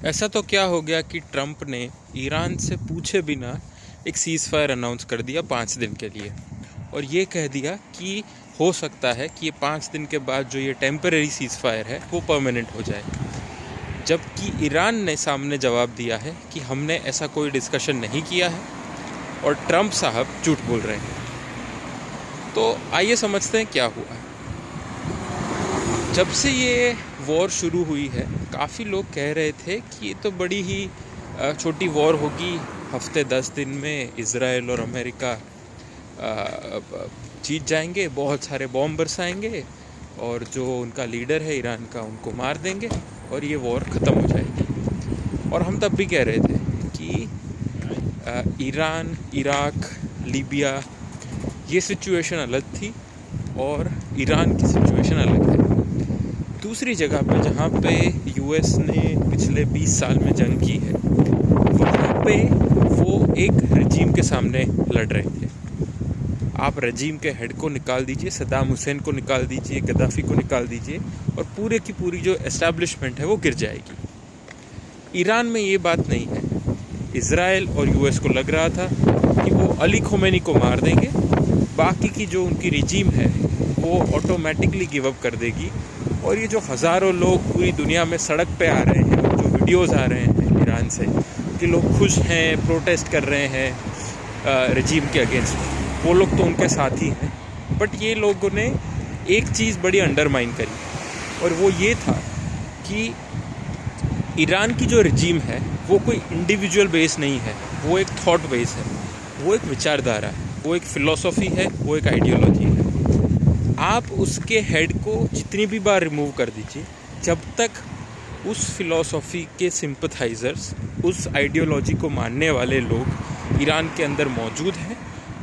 ऐसा तो क्या हो गया कि ट्रंप ने ईरान से पूछे बिना एक सीज़ फायर अनाउंस कर दिया 5 दिन के लिए, और ये कह दिया कि हो सकता है कि ये 5 दिन के बाद जो ये टेम्परेरी सीज़ फायर है वो परमानेंट हो जाए। जबकि ईरान ने सामने जवाब दिया है कि हमने ऐसा कोई डिस्कशन नहीं किया है और ट्रंप साहब झूठ बोल रहे हैं। तो आइए समझते हैं क्या हुआ है। जब से ये वॉर शुरू हुई है, काफ़ी लोग कह रहे थे कि ये तो बड़ी ही छोटी वॉर होगी, हफ्ते 10 दिन में इज़राइल और अमेरिका जीत जाएंगे, बहुत सारे बॉम्ब बरसाएंगे और जो उनका लीडर है ईरान का उनको मार देंगे और ये वॉर ख़त्म हो जाएगी। और हम तब भी कह रहे थे कि ईरान, इराक, लीबिया ये सिचुएशन अलग थी और ईरान की सिचुएशन अलग है। दूसरी जगह पे जहाँ पे यूएस ने पिछले 20 साल में जंग की है, वहाँ पे वो एक रजीम के सामने लड़ रहे थे। आप रजीम के हेड को निकाल दीजिए, सद्दाम हुसैन को निकाल दीजिए, गद्दाफी को निकाल दीजिए और पूरे की पूरी जो एस्टैब्लिशमेंट है वो गिर जाएगी। ईरान में ये बात नहीं है। इज़राइल और यूएस को लग रहा था कि वो अली खोमेनी को मार देंगे, बाकी की जो उनकी रजीम है वो ऑटोमेटिकली गिव अप कर देगी। और ये जो हज़ारों लोग पूरी दुनिया में सड़क पे आ रहे हैं, जो वीडियोज़ आ रहे हैं ईरान से कि लोग खुश हैं, प्रोटेस्ट कर रहे हैं रजीम के अगेंस्ट, वो लोग तो उनके साथ ही हैं। बट ये लोगों ने एक चीज़ बड़ी अंडरमाइन करी और वो ये था कि ईरान की जो रजीम है वो कोई इंडिविजुअल बेस नहीं है, वो एक थॉट बेस है, वो एक विचारधारा है, वो एक फ़िलॉसफी है, वो एक आइडियोलॉजी है। आप उसके हेड को जितनी भी बार रिमूव कर दीजिए, जब तक उस फिलॉसफी के सिंपथाइज़र्स, उस आइडियोलॉजी को मानने वाले लोग ईरान के अंदर मौजूद हैं,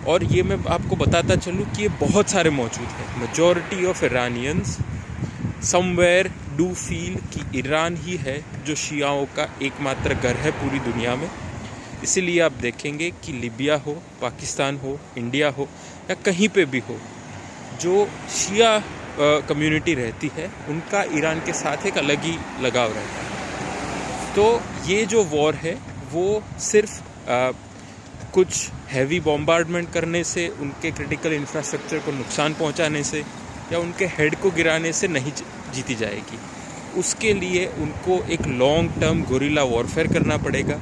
और ये मैं आपको बताता चलूँ कि ये बहुत सारे मौजूद हैं। Majority of Iranians somewhere do feel कि ईरान ही है जो शियाओं का एकमात्र घर है पूरी दुनिया में। इसीलिए आप देखेंगे कि लीबिया हो, पाकिस्तान हो, इंडिया हो या कहीं पे भी हो, जो शिया कम्युनिटी रहती है उनका ईरान के साथ एक अलग ही लगाव रहता है। तो ये जो वॉर है वो सिर्फ कुछ हैवी बॉम्बार्डमेंट करने से, उनके क्रिटिकल इंफ्रास्ट्रक्चर को नुकसान पहुंचाने से या उनके हेड को गिराने से नहीं जीती जाएगी। उसके लिए उनको एक लॉन्ग टर्म गोरिल्ला वॉरफेयर करना पड़ेगा।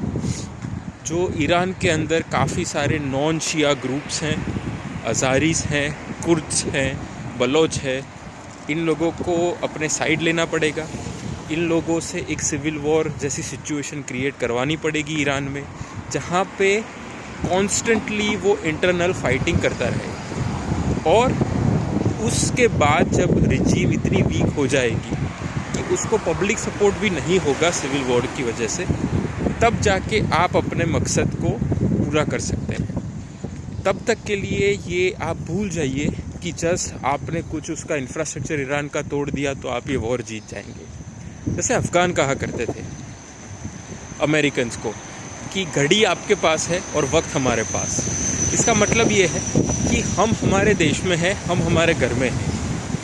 जो ईरान के अंदर काफ़ी सारे नॉन शिया ग्रुप्स हैं, अज़ारीस हैं, कुर्द्स हैं, बलोच है, इन लोगों को अपने साइड लेना पड़ेगा। इन लोगों से एक सिविल वॉर जैसी सिचुएशन क्रिएट करवानी पड़ेगी ईरान में, जहाँ पे कॉन्स्टेंटली वो इंटरनल फाइटिंग करता रहे। और उसके बाद जब रजीम इतनी वीक हो जाएगी कि उसको पब्लिक सपोर्ट भी नहीं होगा सिविल वॉर की वजह से, तब जाके आप अपने मकसद को पूरा कर सकते हैं। तब तक के लिए ये आप भूल जाइए कि जस्ट आपने कुछ उसका इंफ्रास्ट्रक्चर ईरान का तोड़ दिया तो आप ये वॉर जीत जाएंगे। जैसे अफ़गान कहा करते थे अमेरिकन्स को कि घड़ी आपके पास है और वक्त हमारे पास। इसका मतलब ये है कि हम हमारे देश में हैं, हम हमारे घर में हैं,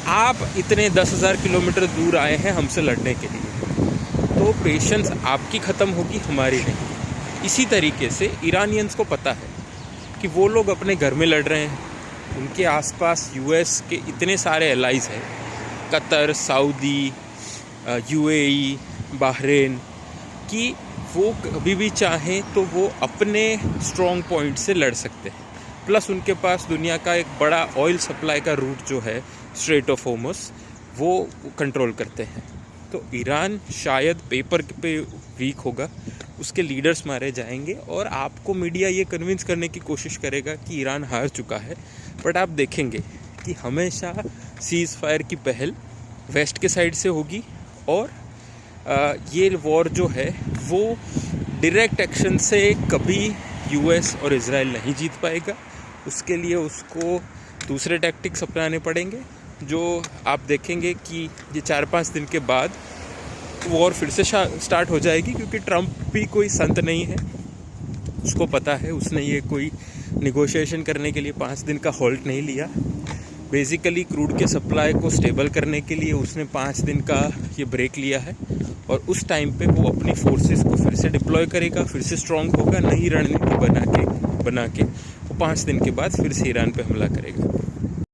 आप इतने 10,000 किलोमीटर दूर आए हैं हमसे लड़ने के लिए, तो पेशेंस आपकी ख़त्म होगी, हमारी नहीं। इसी तरीके से ईरानियंस को पता है कि वो लोग अपने घर में लड़ रहे हैं, उनके आसपास यूएस के इतने सारे एलाइज हैं, कतर, सऊदी, यूएई, बहरीन, कि वो कभी भी चाहें तो वो अपने स्ट्रॉन्ग पॉइंट से लड़ सकते हैं। प्लस उनके पास दुनिया का एक बड़ा ऑयल सप्लाई का रूट जो है स्ट्रेट ऑफ होर्मुज़, वो कंट्रोल करते हैं। तो ईरान शायद पेपर पे वीक होगा, उसके लीडर्स मारे जाएंगे और आपको मीडिया ये कन्विंस करने की कोशिश करेगा कि ईरान हार चुका है। बट आप देखेंगे कि हमेशा सीज़ फायर की पहल वेस्ट के साइड से होगी और ये वॉर जो है वो डायरेक्ट एक्शन से कभी यूएस और इज़राइल नहीं जीत पाएगा। उसके लिए उसको दूसरे टैक्टिक्स अपनाने पड़ेंगे, जो आप देखेंगे कि ये 4-5 दिन के बाद वॉर फिर से स्टार्ट हो जाएगी, क्योंकि ट्रंप भी कोई संत नहीं है। उसको पता है, उसने ये कोई निगोशिएशन करने के लिए 5 दिन का होल्ड नहीं लिया। बेसिकली क्रूड के सप्लाई को स्टेबल करने के लिए उसने 5 दिन का ये ब्रेक लिया है और उस टाइम पे वो अपनी फोर्सेस को फिर से डिप्लॉय करेगा, फिर से स्ट्रांग होगा, नई रणनीति बना के वो 5 दिन के बाद फिर से ईरान पे हमला करेगा।